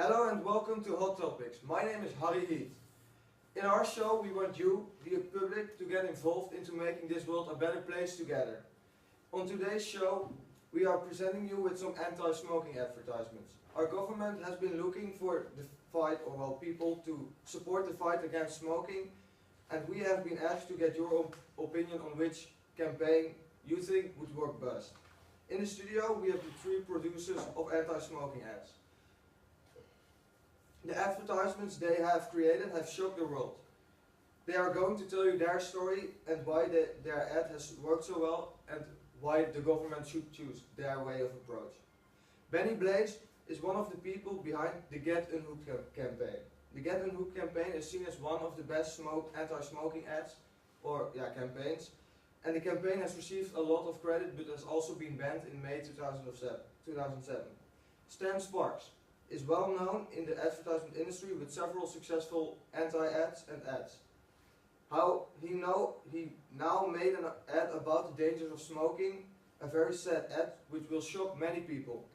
Hello and welcome to Hot Topics. My name is Harry Heath. In our show we want you, the public, to get involved into making this world a better place together. On today's show we are presenting you with some anti-smoking advertisements. Our government has been looking for the fight, or well, people to support the fight against smoking, and we have been asked to get your opinion on which campaign you think would work best. In the studio we have the three producers of anti-smoking ads. The advertisements they have created have shocked the world. They are going to tell you their story and why their ad has worked so well and why the government should choose their way of approach. Benny Blaze is one of the people behind the Get Unhooked campaign. The Get Unhooked campaign is seen as one of the best anti-smoking ads or campaigns, and the campaign has received a lot of credit but has also been banned in May 2007. Stan Sparks is well known in the advertisement industry with several successful anti-ads and ads. He now made an ad about the dangers of smoking, a very sad ad which will shock many people.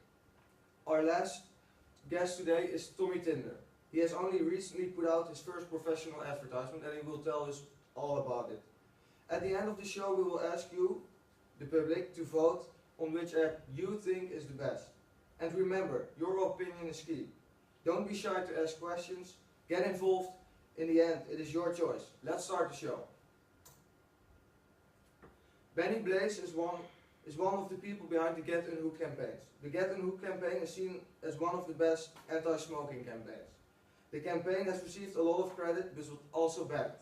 Our last guest today is Tommy Tinder. He has only recently put out his first professional advertisement and he will tell us all about it. At the end of the show we will ask you, the public, to vote on which ad you think is the best. And remember, your opinion is key. Don't be shy to ask questions. Get involved. In the end, it is your choice. Let's start the show. Benny Blaze is one of the people behind the Get Unhooked campaigns. The Get Unhooked campaign is seen as one of the best anti-smoking campaigns. The campaign has received a lot of credit, but was also banned.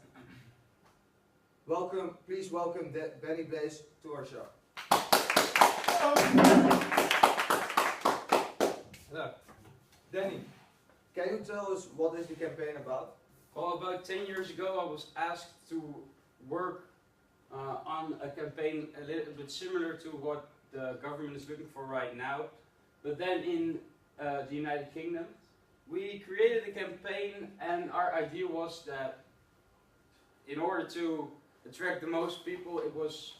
Please welcome Benny Blaze to our show. Hello. Danny, can you tell us what is the campaign about? Well, about 10 years ago I was asked to work on a campaign a little bit similar to what the government is looking for right now. But then in the United Kingdom, we created a campaign and our idea was that in order to attract the most people, it was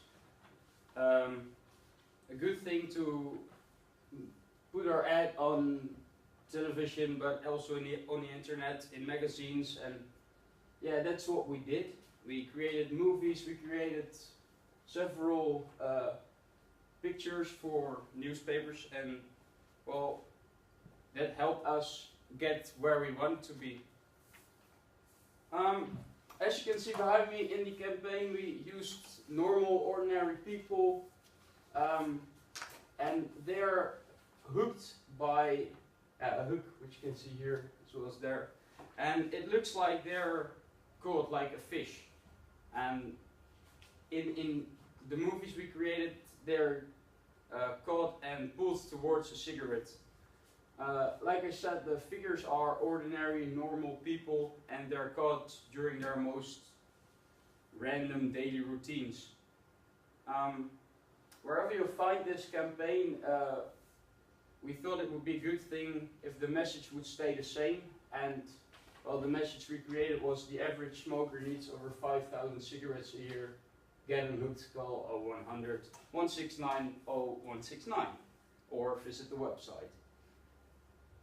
a good thing to put our ad on television, but also on the internet, in magazines, and yeah, that's what we did. We created movies, we created several pictures for newspapers, and well, that helped us get where we want to be. As you can see behind me in the campaign, we used normal, ordinary people, and they're hooked by a hook, which you can see here as well as there, and it looks like they're caught like a fish. And in the movies we created, they're caught and pulled towards a cigarette. Like I said, the figures are ordinary, normal people, and they're caught during their most random daily routines. Wherever you find this campaign, we thought it would be a good thing if the message would stay the same, and well, the message we created was the average smoker needs over 5,000 cigarettes a year. Get unhooked, call 0100 169 0169 or visit the website.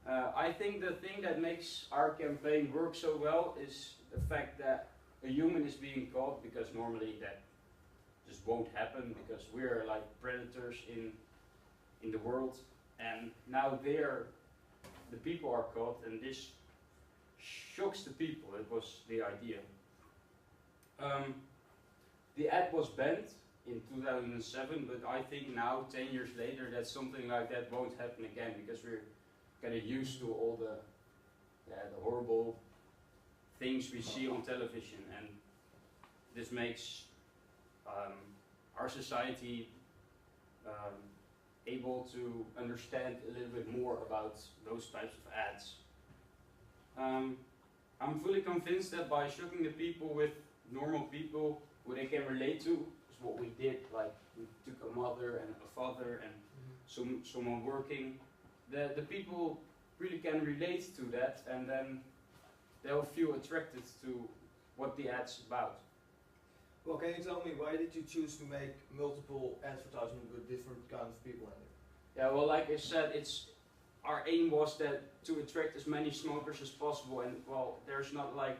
I think the thing that makes our campaign work so well is the fact that a human is being caught, because normally that just won't happen because we're like predators in the world. And now the people are caught, and this shocks the people. It was the idea. The ad was banned in 2007, but I think now, 10 years later, that something like that won't happen again, because we're getting used to all the horrible things we see on television, and this makes our society able to understand a little bit more about those types of ads. I'm fully convinced that by shocking the people with normal people who they can relate to, is what we did. Like we took a mother and a father and someone working. The people really can relate to that, and then they'll feel attracted to what the ad's about. Well, can you tell me, why did you choose to make multiple advertisements with different kinds of people in it? Yeah, well, like I said, our aim was that to attract as many smokers as possible, and well, there's not like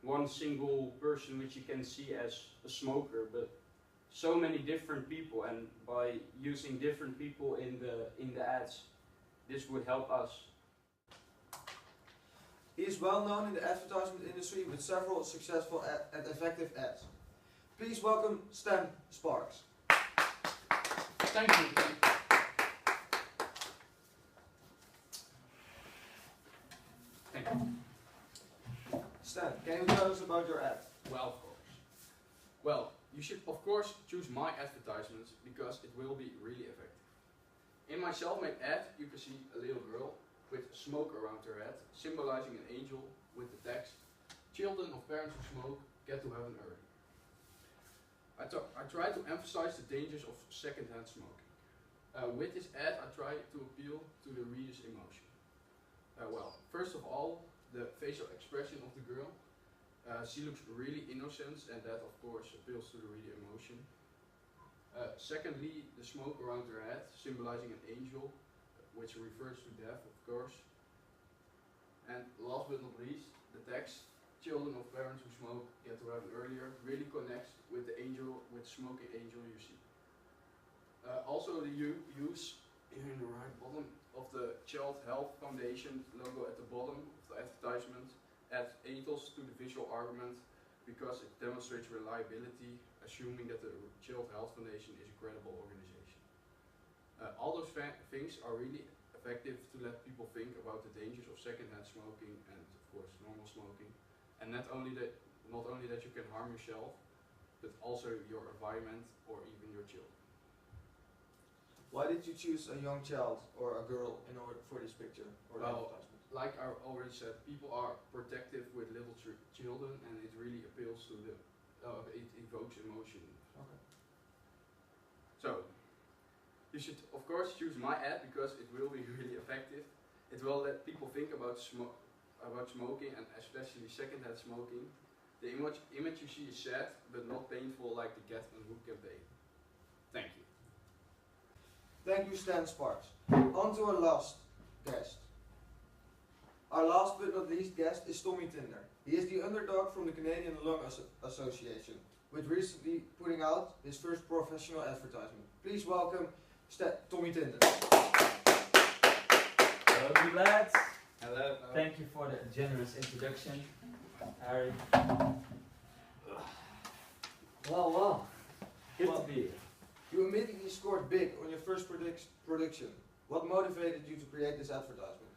one single person which you can see as a smoker, but so many different people, and by using different people in the ads, this would help us. He is well known in the advertisement industry with several successful and effective ads. Please welcome Stan Sparks. Thank you. Thank you. Stan, can you tell us about your ad? Well, of course. Well, you should of course choose my advertisements because it will be really effective. In my self-made ad, you can see a little girl with smoke around her head, symbolizing an angel with the text, "Children of parents who smoke get to heaven early." I try to emphasize the dangers of secondhand smoking. With this ad, I try to appeal to the reader's emotion. Well, first of all, the facial expression of the girl. She looks really innocent, and that of course appeals to the reader emotion. Secondly, the smoke around her head, symbolizing an angel, which refers to death, of course. And last but not least, the text, "Children of parents who smoke get to heaven earlier," really connects with the angel, with smoking angel you see. Also the use here in the right bottom of the Child Health Foundation logo at the bottom of the advertisement adds ethos to the visual argument because it demonstrates reliability, assuming that the Child Health Foundation is a credible organization. All those things are really effective to let people think about the dangers of secondhand smoking and of course normal smoking, and not only that you can harm yourself, but also your environment or even your children. Why did you choose a young child or a girl in order for this picture or Well, advertisement? like I already said, people are protective with little children, and it really appeals to them. It evokes emotion. Okay. So, you should of course choose my ad because it will be really effective. It will let people think about smoking, and especially secondhand smoking. The image you see is sad, but not painful like the Get and Hook campaign. Thank you. Thank you, Stan Sparks. On to our last guest. Our last but not least guest is Tommy Tinder. He is the underdog from the Canadian Lung Association, with recently putting out his first professional advertisement. Please welcome Tommy Tinder. Hello, good lads. Hello. Thank you for the generous introduction, Harry. Well, good to be here. You immediately scored big on your first production. What motivated you to create this advertisement?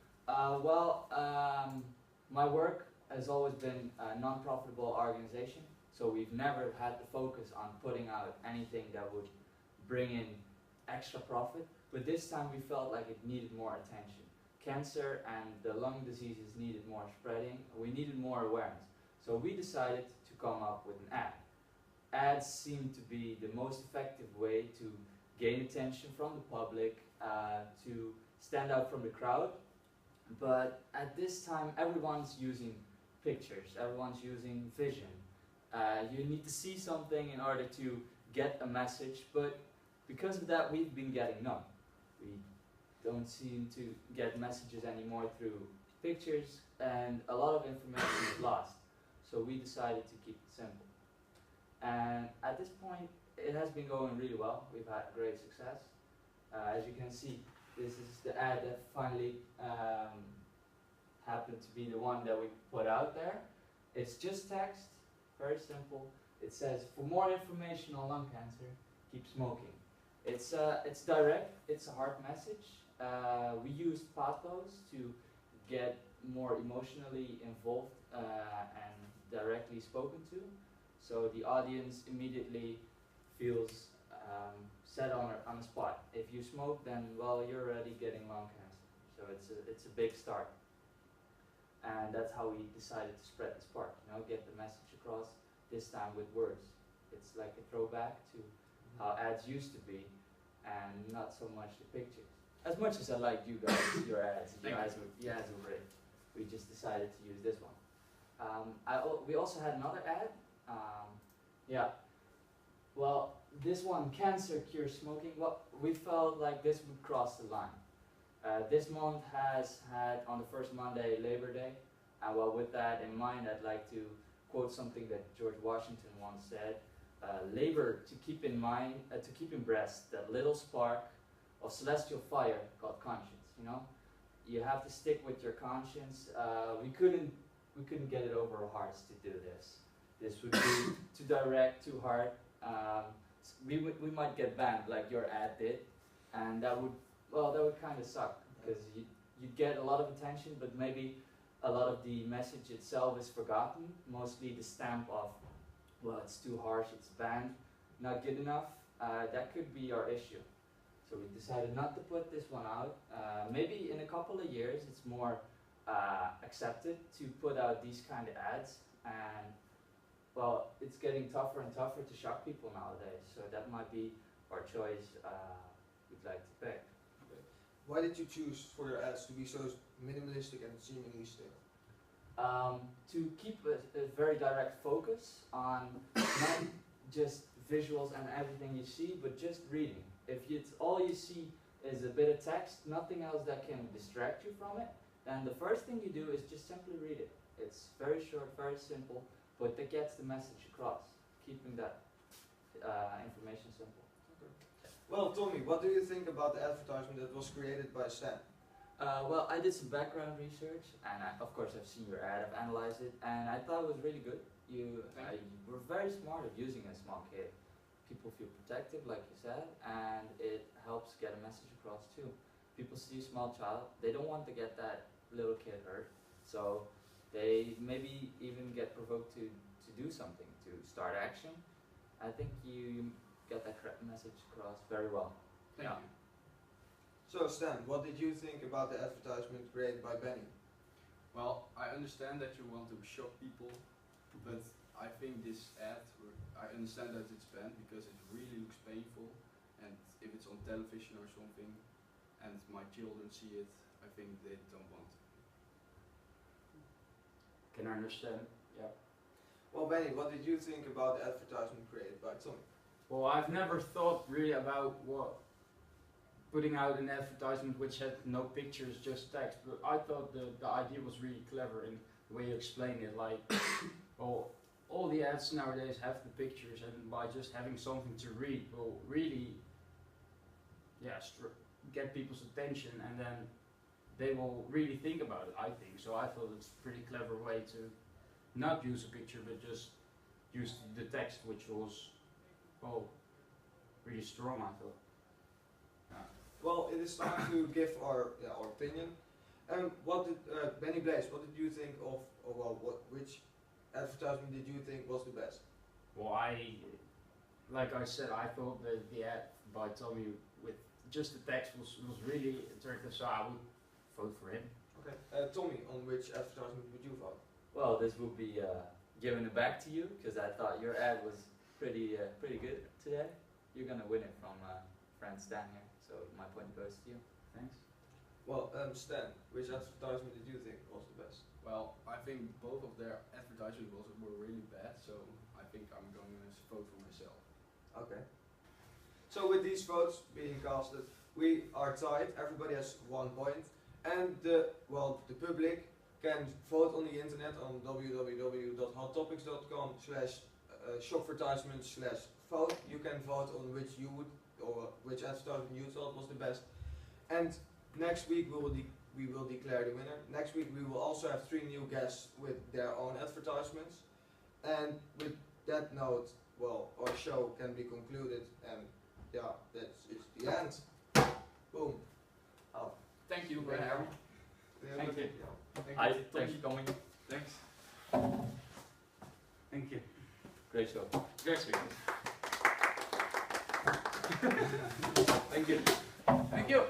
My work has always been a non-profitable organization, so we've never had the focus on putting out anything that would bring in extra profit, but this time we felt like it needed more attention. Cancer and the lung diseases needed more spreading, we needed more awareness. So we decided to come up with an ad. Ads seem to be the most effective way to gain attention from the public, to stand out from the crowd. But at this time, everyone's using pictures, everyone's using vision. You need to see something in order to get a message, but because of that, we've been getting none. We don't seem to get messages anymore through pictures, and a lot of information is lost. So we decided to keep it simple. And at this point, it has been going really well. We've had great success. As you can see, this is the ad that finally happened to be the one that we put out there. It's just text, very simple. It says, "For more information on lung cancer, keep smoking." It's direct, it's a hard message. We used pathos to get more emotionally involved and directly spoken to. So the audience immediately feels set on a spot. If you smoke, then well, you're already getting lung cancer. So it's a big start. And that's how we decided to spread the spark, get the message across, this time with words. It's like a throwback to how ads used to be, and not so much the pictures. As much as I like you guys, your ads, you ads were great. We just decided to use this one. We also had another ad. Well, this one, "Cancer cures smoking." Well, we felt like this would cross the line. This month has had on the first Monday Labor Day, and well, with that in mind, I'd like to quote something that George Washington once said: "Labor to keep in mind, to keep in breast that little spark of celestial fire called conscience." You know, you have to stick with your conscience. We couldn't get it over our hearts to do this. This would be too direct, too hard. We might get banned like your ad did, and that would kind of suck, because you get a lot of attention, but maybe a lot of the message itself is forgotten. Mostly the stamp of, well, it's too harsh, it's banned, not good enough. That could be our issue. So we decided not to put this one out. Maybe in a couple of years it's more accepted to put out these kind of ads, and well, it's getting tougher and tougher to shock people nowadays. So that might be our choice we'd like to pick. Why did you choose for your ads to be so minimalistic and seemingly still? To keep a very direct focus on not just visuals and everything you see, but just reading. If all you see is a bit of text, nothing else that can distract you from it, then the first thing you do is just simply read it. It's very short, very simple, but that gets the message across, keeping that information simple. Well, Tommy, what do you think about the advertisement that was created by Stan? Well, I did some background research, and of course I've seen your ad, I've analyzed it, and I thought it was really good. You were very smart of using a small kid. People feel protective, like you said, and it helps get a message across too. People see a small child, they don't want to get that little kid hurt, so they maybe even get provoked to do something, to start action. I think you get that message across very well. Thank you. So Stan, what did you think about the advertisement created by Benny? Well, I understand that you want to shock people, but I think this ad, I understand that it's banned because it really looks painful, and if it's on television or something, and my children see it, I think they don't want it. Can I understand? Yeah. Well, Benny, what did you think about the advertisement created by Tommy? Well, I've never thought really about putting out an advertisement which had no pictures, just text. But I thought the idea was really clever in the way you explain it. Like, well, all the ads nowadays have the pictures, and by just having something to read will really, get people's attention, and then they will really think about it, I think. So I thought it's a pretty clever way to not use a picture, but just use the text, which was, well, really strong, I thought. Well, it is time to give our opinion. What did Benny Blaze? What did you think of? Which advertisement did you think was the best? Well, like I said, I thought that the ad by Tommy with just the text was really attractive, so I would vote for him. Okay. Tommy, on which advertisement would you vote? Well, this will be giving it back to you, because I thought your ad was pretty good today. You're gonna win it from friend Stan here, so my point goes to you. Thanks. Well, Stan, which advertisement did you think was the best? Well, I think both of their advertisements were really bad, so I think I'm going to vote for myself. Okay. So with these votes being casted, we are tied. Everybody has 1 point, and the public can vote on the internet on www.hottopics.com/shopvertisement/vote. You can vote on which which advertisement you thought was the best. And next week we will declare the winner. Next week we will also have 3 new guests with their own advertisements. And with that note, well, our show can be concluded, and it's the end. Boom. Oh. Thank you, Thank Harry. Thank you. Hi, thanks for coming. Thanks. Thank you. Great show. Great speaking. Thank you. Thank you.